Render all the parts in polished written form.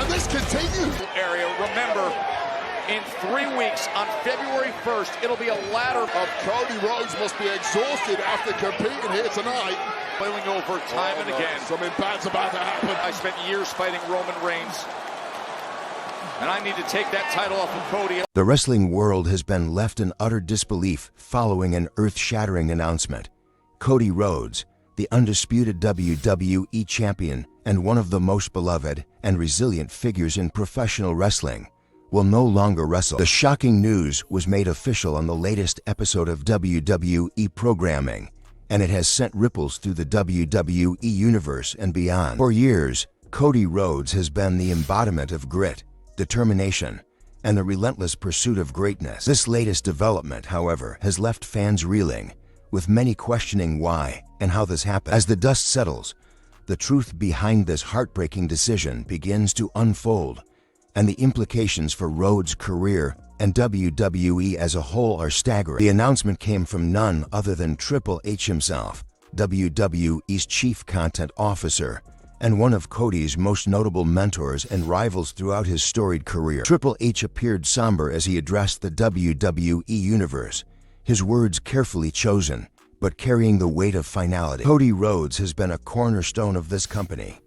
this continue? Area. Remember, in 3 weeks, on February 1st, it'll be a ladder of Cody Rhodes must be exhausted after competing here tonight. Boiling over time and again. Something bad's about to happen. I spent years fighting Roman Reigns, and I need to take that title off of Cody. The wrestling world has been left in utter disbelief following an earth-shattering announcement. Cody Rhodes, the undisputed WWE Champion and one of the most beloved and resilient figures in professional wrestling, will no longer wrestle. The shocking news was made official on the latest episode of WWE programming, and it has sent ripples through the WWE Universe and beyond. For years, Cody Rhodes has been the embodiment of grit, determination, and the relentless pursuit of greatness. This latest development, however, has left fans reeling, with many questioning why and how this happened. As the dust settles, the truth behind this heartbreaking decision begins to unfold, and the implications for Rhodes' career and WWE as a whole are staggering. The announcement came from none other than Triple H himself, WWE's chief content officer, and one of Cody's most notable mentors and rivals throughout his storied career. Triple H appeared somber as he addressed the WWE Universe, his words carefully chosen, but carrying the weight of finality. Cody Rhodes has been a cornerstone of this company,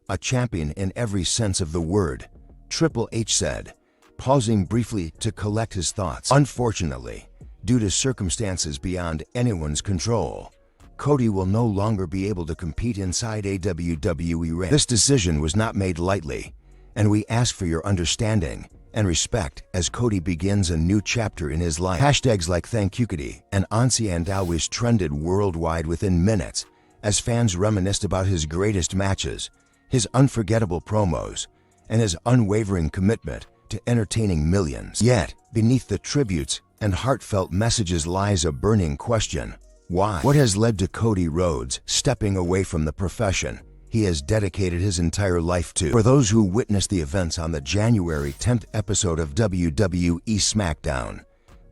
a champion in every sense of the word, Triple H said, pausing briefly to collect his thoughts. Unfortunately, due to circumstances beyond anyone's control, Cody will no longer be able to compete inside a WWE ring. This decision was not made lightly, and we ask for your understanding and respect as Cody begins a new chapter in his life. Hashtags like "Thank You Cody" and "Ancien always" trended worldwide within minutes as fans reminisced about his greatest matches, his unforgettable promos, and his unwavering commitment to entertaining millions. Yet, beneath the tributes and heartfelt messages lies a burning question. Why? What has led to Cody Rhodes stepping away from the profession he has dedicated his entire life to? For those who witnessed the events on the January 10th episode of WWE SmackDown,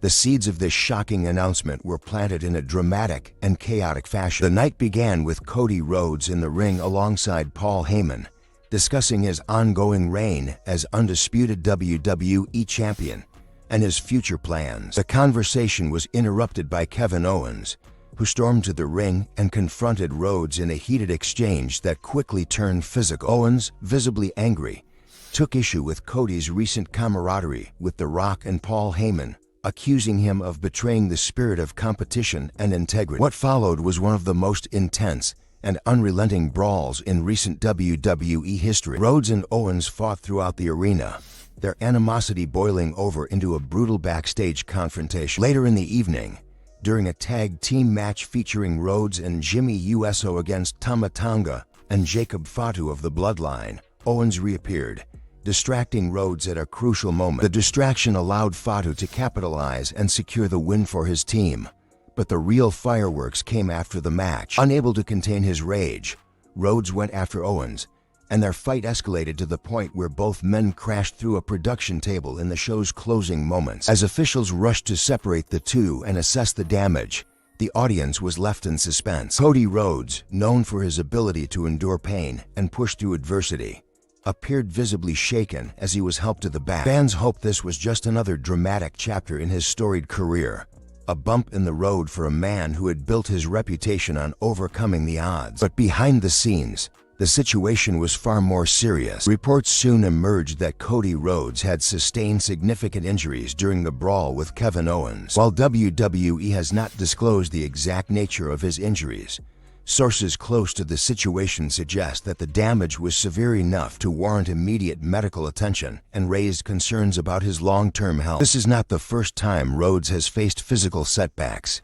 the seeds of this shocking announcement were planted in a dramatic and chaotic fashion. The night began with Cody Rhodes in the ring alongside Paul Heyman, discussing his ongoing reign as undisputed WWE Champion and his future plans. The conversation was interrupted by Kevin Owens, who stormed to the ring and confronted Rhodes in a heated exchange that quickly turned physical. Owens, visibly angry, took issue with Cody's recent camaraderie with The Rock and Paul Heyman, accusing him of betraying the spirit of competition and integrity. What followed was one of the most intense and unrelenting brawls in recent WWE history. Rhodes and Owens fought throughout the arena, their animosity boiling over into a brutal backstage confrontation. Later in the evening, during a tag team match featuring Rhodes and Jimmy Uso against Tama Tonga and Jacob Fatu of the Bloodline, Owens reappeared, distracting Rhodes at a crucial moment. The distraction allowed Fatu to capitalize and secure the win for his team. But the real fireworks came after the match. Unable to contain his rage, Rhodes went after Owens, and their fight escalated to the point where both men crashed through a production table in the show's closing moments. As officials rushed to separate the two and assess the damage, the audience was left in suspense. Cody Rhodes, known for his ability to endure pain and push through adversity, appeared visibly shaken as he was helped to the back. Fans hoped this was just another dramatic chapter in his storied career, a bump in the road for a man who had built his reputation on overcoming the odds. But behind the scenes, the situation was far more serious. Reports soon emerged that Cody Rhodes had sustained significant injuries during the brawl with Kevin Owens. While WWE has not disclosed the exact nature of his injuries, sources close to the situation suggest that the damage was severe enough to warrant immediate medical attention and raised concerns about his long-term health. This is not the first time Rhodes has faced physical setbacks.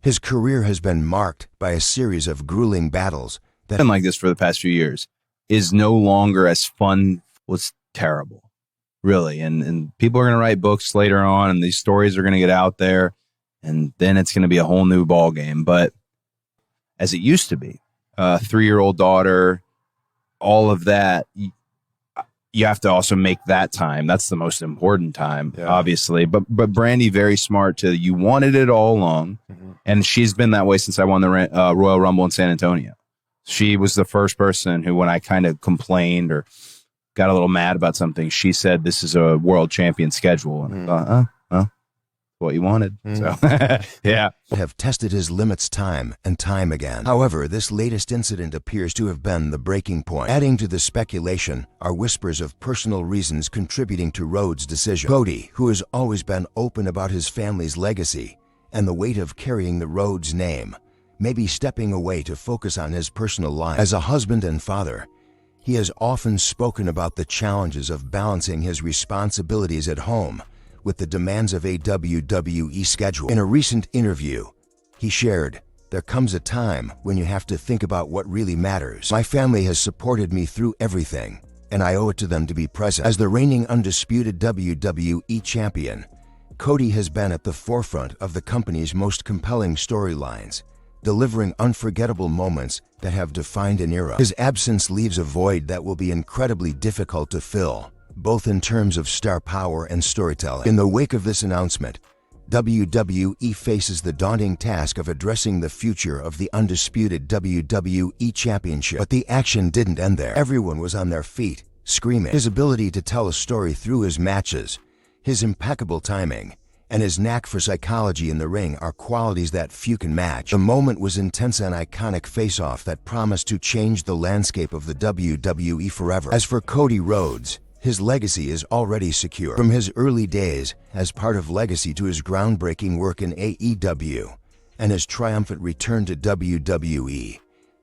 His career has been marked by a series of grueling battles that been like this for the past few years, is no longer as fun. Was terrible, really. And people are going to write books later on, and these stories are going to get out there, and then it's going to be a whole new ball game. But as it used to be, 3-year-old daughter, all of that, you have to also make that time. That's the most important time, obviously. But Brandy, very smart to, you wanted it all along, and she's been that way since I won the Royal Rumble in San Antonio. She was the first person who, when I kind of complained or got a little mad about something. She said, this is a world champion schedule. And I thought, well, what you wanted. So, yeah. Have tested his limits time and time again. However, this latest incident appears to have been the breaking point. Adding to the speculation are whispers of personal reasons contributing to Rhodes' decision. Cody, who has always been open about his family's legacy and the weight of carrying the Rhodes name, may be stepping away to focus on his personal life. As a husband and father, he has often spoken about the challenges of balancing his responsibilities at home with the demands of a WWE schedule. In a recent interview, he shared, "There comes a time when you have to think about what really matters. My family has supported me through everything, and I owe it to them to be present." As the reigning undisputed WWE champion, Cody has been at the forefront of the company's most compelling storylines, delivering unforgettable moments that have defined an era. His absence leaves a void that will be incredibly difficult to fill, both in terms of star power and storytelling. In the wake of this announcement, WWE faces the daunting task of addressing the future of the undisputed WWE Championship. But the action didn't end there. Everyone was on their feet, screaming. His ability to tell a story through his matches, his impeccable timing, and his knack for psychology in the ring are qualities that few can match. The moment was intense and iconic face-off that promised to change the landscape of the WWE forever. As for Cody Rhodes, his legacy is already secure. From his early days as part of Legacy to his groundbreaking work in AEW and his triumphant return to WWE,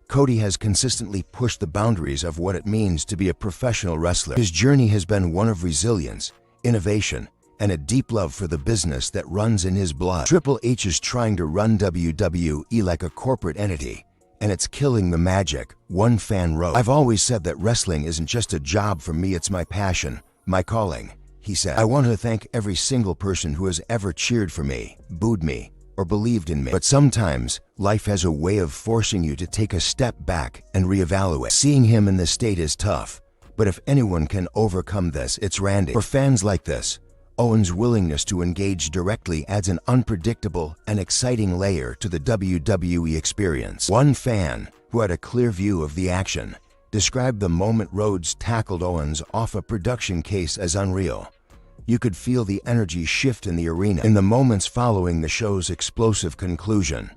Cody has consistently pushed the boundaries of what it means to be a professional wrestler. His journey has been one of resilience, innovation, and a deep love for the business that runs in his blood. Triple H is trying to run WWE like a corporate entity, and it's killing the magic, one fan wrote. "I've always said that wrestling isn't just a job for me, it's my passion, my calling," he said. "I want to thank every single person who has ever cheered for me, booed me, or believed in me. But sometimes, life has a way of forcing you to take a step back and reevaluate." Seeing him in this state is tough, but if anyone can overcome this, it's Randy. For fans like this, Owens' willingness to engage directly adds an unpredictable and exciting layer to the WWE experience. One fan, who had a clear view of the action, described the moment Rhodes tackled Owens off a production case as unreal. You could feel the energy shift in the arena. In the moments following the show's explosive conclusion,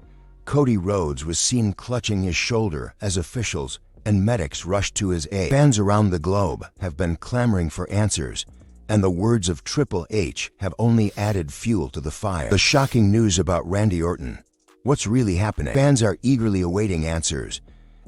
Cody Rhodes was seen clutching his shoulder as officials and medics rushed to his aid. Fans around the globe have been clamoring for answers, and the words of Triple H have only added fuel to the fire. The shocking news about Randy Orton. What's really happening? Fans are eagerly awaiting answers,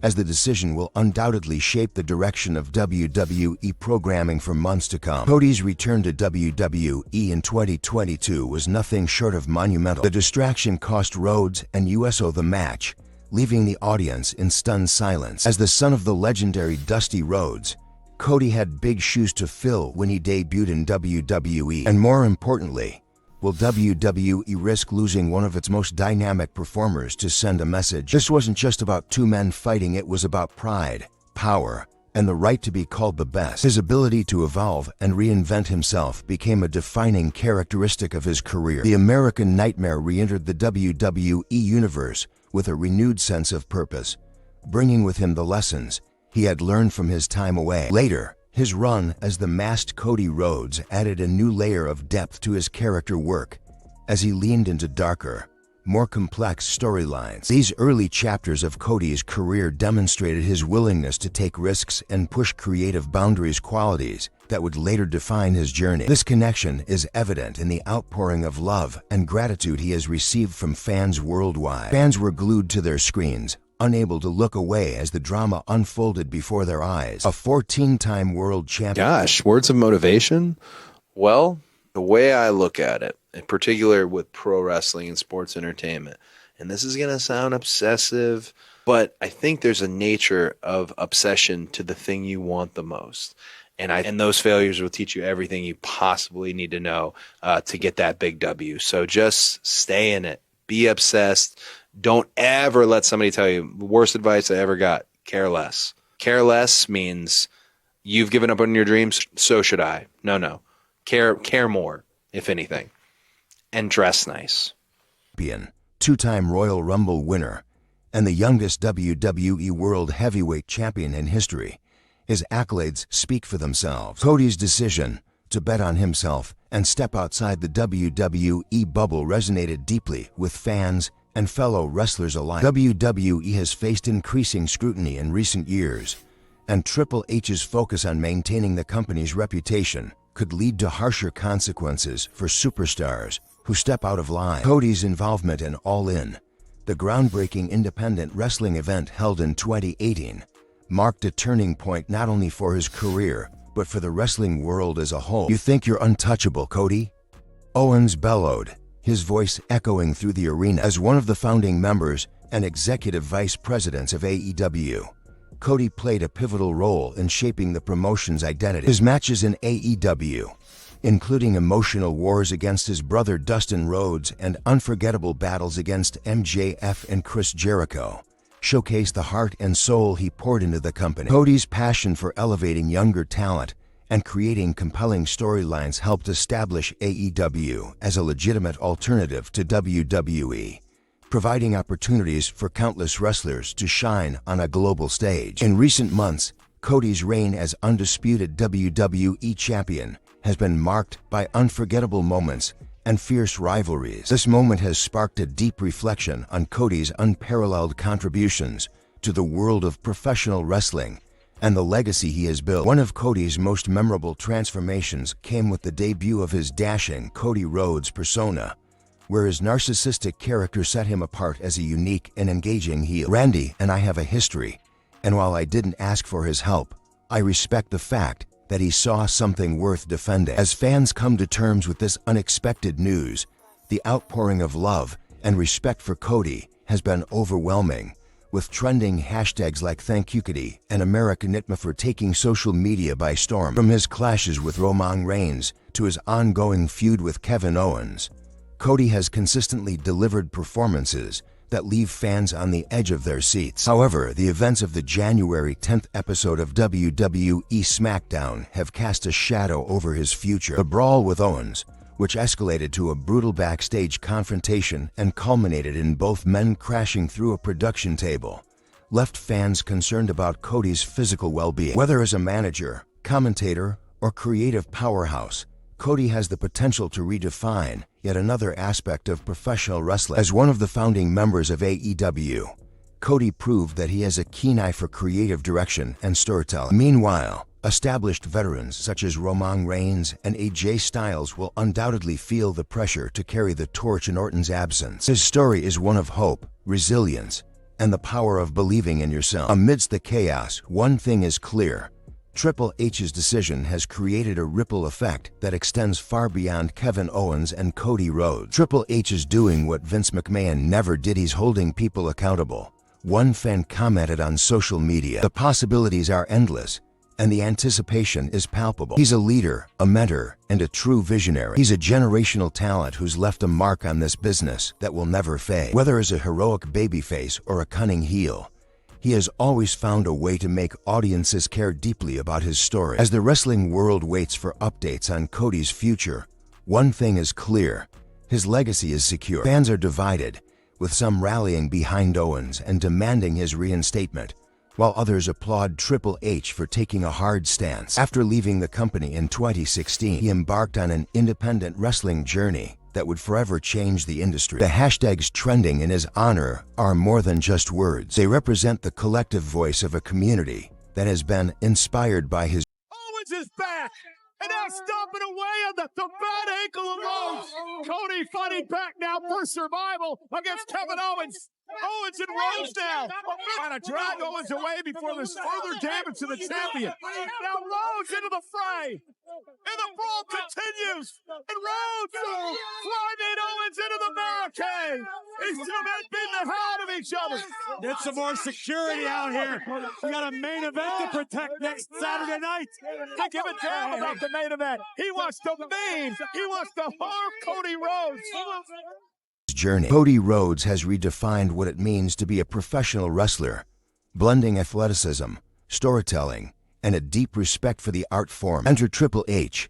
as the decision will undoubtedly shape the direction of WWE programming for months to come. Cody's return to WWE in 2022 was nothing short of monumental. The distraction cost Rhodes and USO the match, leaving the audience in stunned silence. As the son of the legendary Dusty Rhodes, Cody had big shoes to fill when he debuted in WWE. And more importantly, will WWE risk losing one of its most dynamic performers to send a message? This wasn't just about two men fighting, it was about pride, power, and the right to be called the best. His ability to evolve and reinvent himself became a defining characteristic of his career. The American Nightmare re-entered the WWE Universe with a renewed sense of purpose, bringing with him the lessons he had learned from his time away. Later, his run as the masked Cody Rhodes added a new layer of depth to his character work as he leaned into darker, more complex storylines. These early chapters of Cody's career demonstrated his willingness to take risks and push creative boundaries, qualities that would later define his journey. This connection is evident in the outpouring of love and gratitude he has received from fans worldwide. Fans were glued to their screens, unable to look away as the drama unfolded before their eyes. A 14-time world champion. Gosh, words of motivation? Well, the way I look at it, in particular with pro wrestling and sports entertainment, and this is going to sound obsessive, but I think there's a nature of obsession to the thing you want the most. And those failures will teach you everything you possibly need to know to get that big W. So just stay in it. Be obsessed. Don't ever let somebody tell you, the worst advice I ever got, care less. Care less means you've given up on your dreams, so should I. No. Care more, if anything. And dress nice. Two-time Royal Rumble winner, and the youngest WWE World Heavyweight Champion in history, His accolades speak for themselves. Cody's decision to bet on himself and step outside the WWE bubble resonated deeply with fans and fellow wrestlers alike. WWE has faced increasing scrutiny in recent years, and Triple H's focus on maintaining the company's reputation could lead to harsher consequences for superstars who step out of line. Cody's involvement in All In, the groundbreaking independent wrestling event held in 2018, marked a turning point not only for his career, but for the wrestling world as a whole. "You think you're untouchable, Cody?" Owens bellowed, his voice echoing through the arena. As one of the founding members and executive vice presidents of AEW, Cody played a pivotal role in shaping the promotion's identity. His matches in AEW, including emotional wars against his brother Dustin Rhodes and unforgettable battles against MJF and Chris Jericho, showcased the heart and soul he poured into the company. Cody's passion for elevating younger talent and creating compelling storylines helped establish AEW as a legitimate alternative to WWE, providing opportunities for countless wrestlers to shine on a global stage. In recent months, Cody's reign as undisputed WWE champion has been marked by unforgettable moments and fierce rivalries. This moment has sparked a deep reflection on Cody's unparalleled contributions to the world of professional wrestling and the legacy he has built. One of Cody's most memorable transformations came with the debut of his dashing Cody Rhodes persona, where his narcissistic character set him apart as a unique and engaging heel. "Randy and I have a history, and while I didn't ask for his help, I respect the fact that he saw something worth defending." As fans come to terms with this unexpected news, the outpouring of love and respect for Cody has been overwhelming, with trending hashtags like "Thank You Cody" and "American Nitma" taking social media by storm. From his clashes with Roman Reigns to his ongoing feud with Kevin Owens, Cody has consistently delivered performances that leave fans on the edge of their seats. However, the events of the January 10th episode of WWE SmackDown have cast a shadow over his future. The brawl with Owens, which escalated to a brutal backstage confrontation and culminated in both men crashing through a production table, left fans concerned about Cody's physical well-being. Whether as a manager, commentator, or creative powerhouse, Cody has the potential to redefine yet another aspect of professional wrestling. As one of the founding members of AEW, Cody proved that he has a keen eye for creative direction and storytelling. Meanwhile, established veterans such as Roman Reigns and AJ Styles will undoubtedly feel the pressure to carry the torch in Orton's absence. His story is one of hope, resilience, and the power of believing in yourself. Amidst the chaos, one thing is clear: Triple H's decision has created a ripple effect that extends far beyond Kevin Owens and Cody Rhodes. Triple H is doing what Vince McMahon never did: he's holding people accountable. One fan commented on social media, "The possibilities are endless, and the anticipation is palpable." He's a leader, a mentor, and a true visionary. He's a generational talent who's left a mark on this business that will never fade. Whether as a heroic babyface or a cunning heel, he has always found a way to make audiences care deeply about his story. As the wrestling world waits for updates on Cody's future, one thing is clear: his legacy is secure. Fans are divided, with some rallying behind Owens and demanding his reinstatement, while others applaud Triple H for taking a hard stance. After leaving the company in 2016, he embarked on an independent wrestling journey that would forever change the industry. The hashtags trending in his honor are more than just words. They represent the collective voice of a community that has been inspired by his. Owens is back, and now stomping away on the bad ankle of Rhodes. Cody fighting back now for survival against Kevin Owens. Owens and Rhodes now trying to drag Owens away before there's further damage to the champion. Now Rhodes into the fray, and the brawl continues. And Rhodes driving Owens into the barricade. These two men beating the hell out of each other. Get some more security out here. We got a main event to protect next Saturday night. I give a damn about the main event. He wants to maim. He wants to harm Cody Rhodes. Journey. Cody Rhodes has redefined what it means to be a professional wrestler, blending athleticism, storytelling, and a deep respect for the art form. Enter Triple H,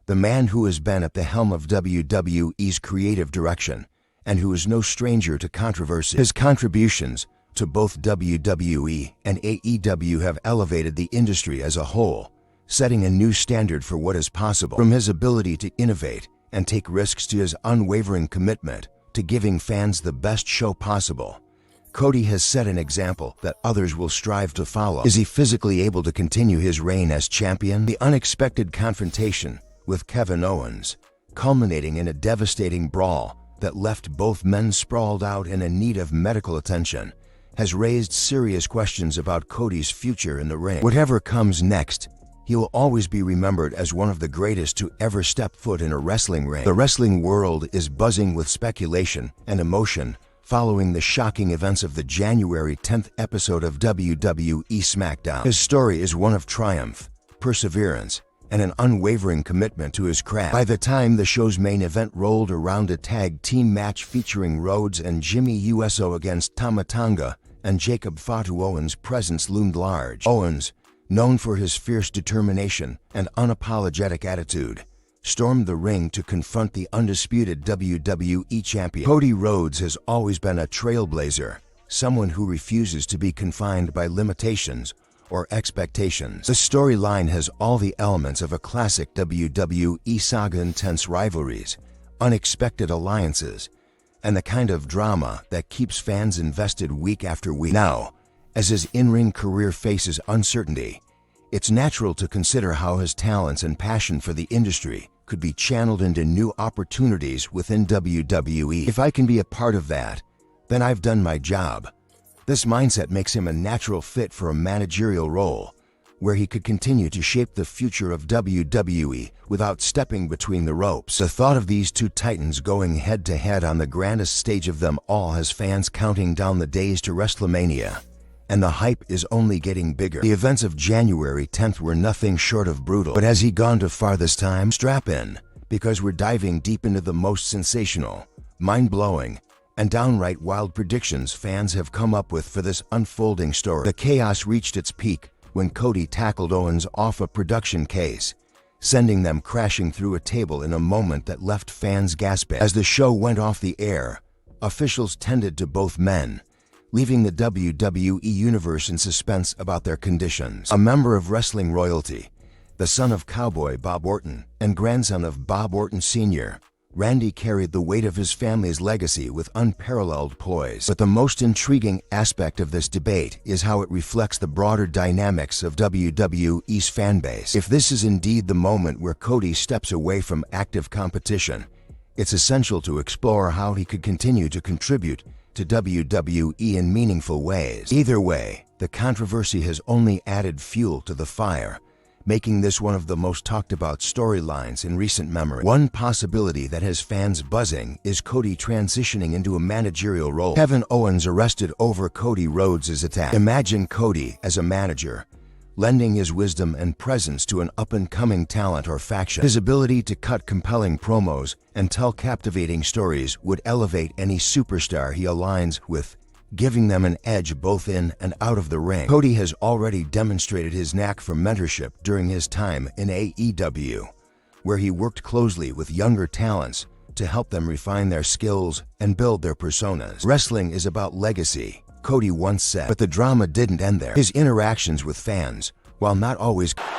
the man who has been at the helm of WWE's creative direction and who is no stranger to controversy. His contributions, to both WWE and AEW have elevated the industry as a whole, setting a new standard for what is possible. From his ability to innovate and take risks to his unwavering commitment to giving fans the best show possible, Cody has set an example that others will strive to follow. Is he physically able to continue his reign as champion? The unexpected confrontation with Kevin Owens, culminating in a devastating brawl that left both men sprawled out and in need of medical attention, has raised serious questions about Cody's future in the ring. Whatever comes next, he will always be remembered as one of the greatest to ever step foot in a wrestling ring. The wrestling world is buzzing with speculation and emotion following the shocking events of the January 10th episode of WWE SmackDown. His story is one of triumph, perseverance, and an unwavering commitment to his craft. By the time the show's main event rolled around, a tag team match featuring Rhodes and Jimmy Uso against Tama Tonga and Jacob Fatu, Owens' presence loomed large. Owens, known for his fierce determination and unapologetic attitude, stormed the ring to confront the undisputed WWE champion. Cody Rhodes has always been a trailblazer, someone who refuses to be confined by limitations or expectations. The storyline has all the elements of a classic WWE saga: intense rivalries, unexpected alliances, and the kind of drama that keeps fans invested week after week. Now, as his in-ring career faces uncertainty, it's natural to consider how his talents and passion for the industry could be channeled into new opportunities within WWE. If I can be a part of that, then I've done my job. This mindset makes him a natural fit for a managerial role, where he could continue to shape the future of WWE without stepping between the ropes. The thought of these two titans going head-to-head on the grandest stage of them all has fans counting down the days to WrestleMania, and the hype is only getting bigger. The events of January 10th were nothing short of brutal. But has he gone too far this time? Strap in, because we're diving deep into the most sensational, mind-blowing, and downright wild predictions fans have come up with for this unfolding story. The chaos reached its peak when Cody tackled Owens off a production case, sending them crashing through a table in a moment that left fans gasping. As the show went off the air, officials tended to both men, leaving the WWE Universe in suspense about their conditions. A member of wrestling royalty, the son of Cowboy Bob Orton and grandson of Bob Orton Sr., Randy carried the weight of his family's legacy with unparalleled poise. But the most intriguing aspect of this debate is how it reflects the broader dynamics of WWE's fanbase. If this is indeed the moment where Cody steps away from active competition, it's essential to explore how he could continue to contribute to WWE in meaningful ways. Either way, the controversy has only added fuel to the fire, making this one of the most talked about storylines in recent memory. One possibility that has fans buzzing is Cody transitioning into a managerial role. Kevin Owens arrested over Cody Rhodes' attack. Imagine Cody as a manager, lending his wisdom and presence to an up-and-coming talent or faction. His ability to cut compelling promos and tell captivating stories would elevate any superstar he aligns with, giving them an edge both in and out of the ring. Cody has already demonstrated his knack for mentorship during his time in AEW, where he worked closely with younger talents to help them refine their skills and build their personas. Wrestling is about legacy, Cody once said, but the drama didn't end there. His interactions with fans, while not always Cody.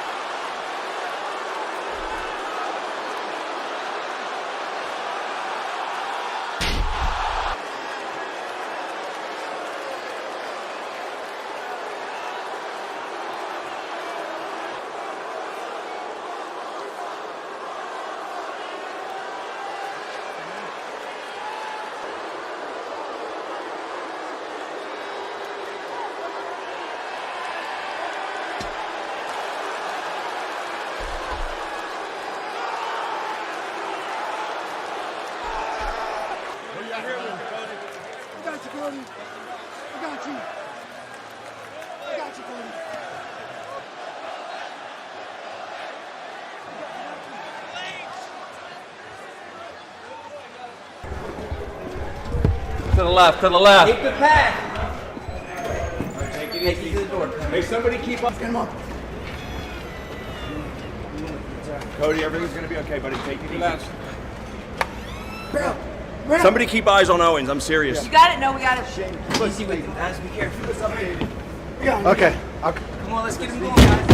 I got you. I got you, Cody. To the left, to the left. Keep the path. Take it Take easy. it to the door. Hey, somebody keep up. Come on. Cody, everything's going to be okay, buddy. Take it easy. Bro, Somebody keep eyes on Owens. I'm serious. You got it? No, we got it. Easy with it, guys. Be careful. What's up, baby? Okay. Come on, let's get him going, guys.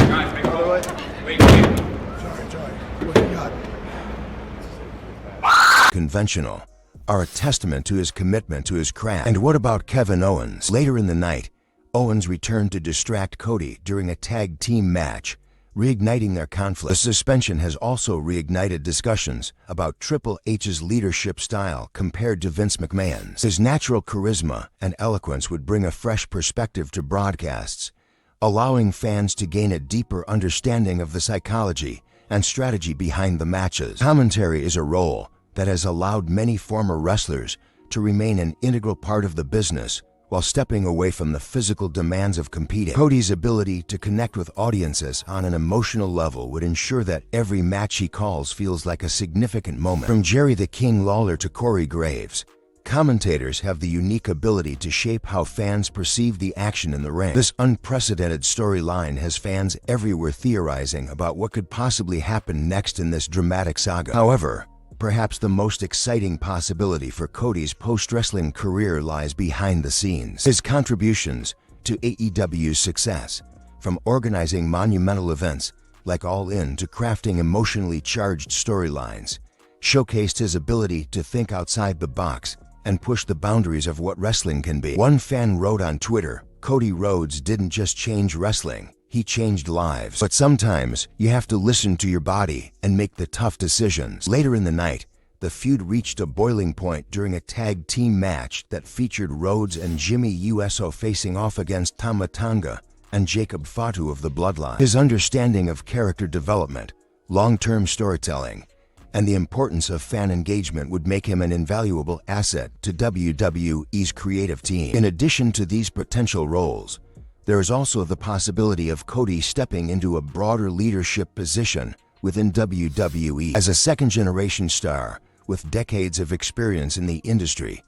Conventional are a testament to his commitment to his craft. And what about Kevin Owens? Later in the night, Owens returned to distract Cody during a tag team match, reigniting their conflict. The suspension has also reignited discussions about Triple H's leadership style compared to Vince McMahon's. His natural charisma and eloquence would bring a fresh perspective to broadcasts, allowing fans to gain a deeper understanding of the psychology and strategy behind the matches. Commentary is a role that has allowed many former wrestlers to remain an integral part of the business while stepping away from the physical demands of competing. Cody's ability to connect with audiences on an emotional level would ensure that every match he calls feels like a significant moment. From Jerry the King Lawler to Corey Graves, commentators have the unique ability to shape how fans perceive the action in the ring. This unprecedented storyline has fans everywhere theorizing about what could possibly happen next in this dramatic saga. However, perhaps the most exciting possibility for Cody's post-wrestling career lies behind the scenes. His contributions to AEW's success, from organizing monumental events like All In to crafting emotionally charged storylines, showcased his ability to think outside the box and push the boundaries of what wrestling can be. One fan wrote on Twitter, "Cody Rhodes didn't just change wrestling, he changed lives." But sometimes you have to listen to your body and make the tough decisions. Later in the night, the feud reached a boiling point during a tag team match that featured Rhodes and Jimmy Uso facing off against Tama Tonga and Jacob Fatu of the Bloodline. His understanding of character development, long-term storytelling, and the importance of fan engagement would make him an invaluable asset to WWE's creative team. In addition to these potential roles, there is also the possibility of Cody stepping into a broader leadership position within WWE. As a second-generation star with decades of experience in the industry,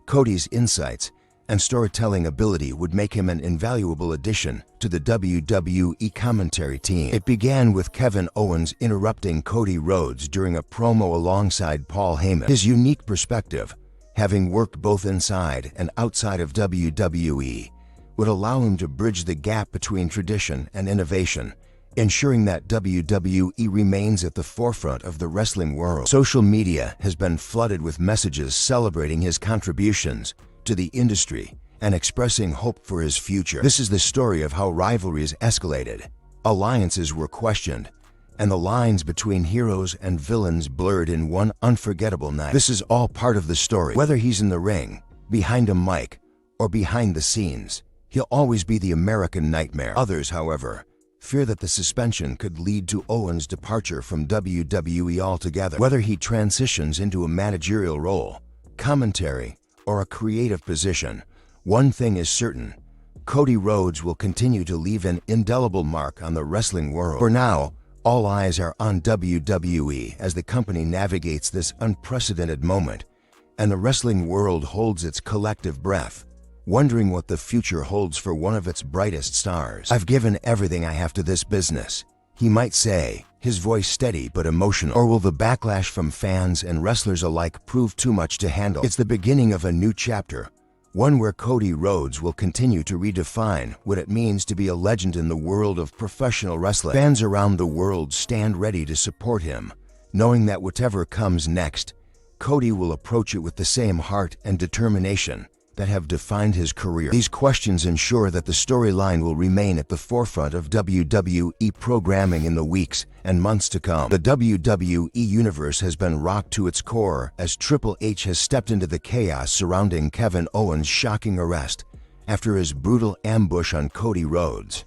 Cody's insights and storytelling ability would make him an invaluable addition to the WWE commentary team. It began with Kevin Owens interrupting Cody Rhodes during a promo alongside Paul Heyman. His unique perspective, having worked both inside and outside of WWE, would allow him to bridge the gap between tradition and innovation, ensuring that WWE remains at the forefront of the wrestling world. Social media has been flooded with messages celebrating his contributions to the industry and expressing hope for his future. This is the story of how rivalries escalated, alliances were questioned, and the lines between heroes and villains blurred in one unforgettable night. This is all part of the story. Whether he's in the ring, behind a mic, or behind the scenes, he'll always be the American nightmare. Others, however, fear that the suspension could lead to Owens' departure from WWE altogether. Whether he transitions into a managerial role, commentary, or a creative position, one thing is certain: Cody Rhodes will continue to leave an indelible mark on the wrestling world. For now, all eyes are on WWE as the company navigates this unprecedented moment, and the wrestling world holds its collective breath, wondering what the future holds for one of its brightest stars. "I've given everything I have to this business," he might say, his voice steady but emotional. Or will the backlash from fans and wrestlers alike prove too much to handle? It's the beginning of a new chapter, one where Cody Rhodes will continue to redefine what it means to be a legend in the world of professional wrestling. Fans around the world stand ready to support him, knowing that whatever comes next, Cody will approach it with the same heart and determination that have defined his career. These questions ensure that the storyline will remain at the forefront of WWE programming in the weeks and months to come. The WWE Universe has been rocked to its core as Triple H has stepped into the chaos surrounding Kevin Owens' shocking arrest after his brutal ambush on Cody Rhodes.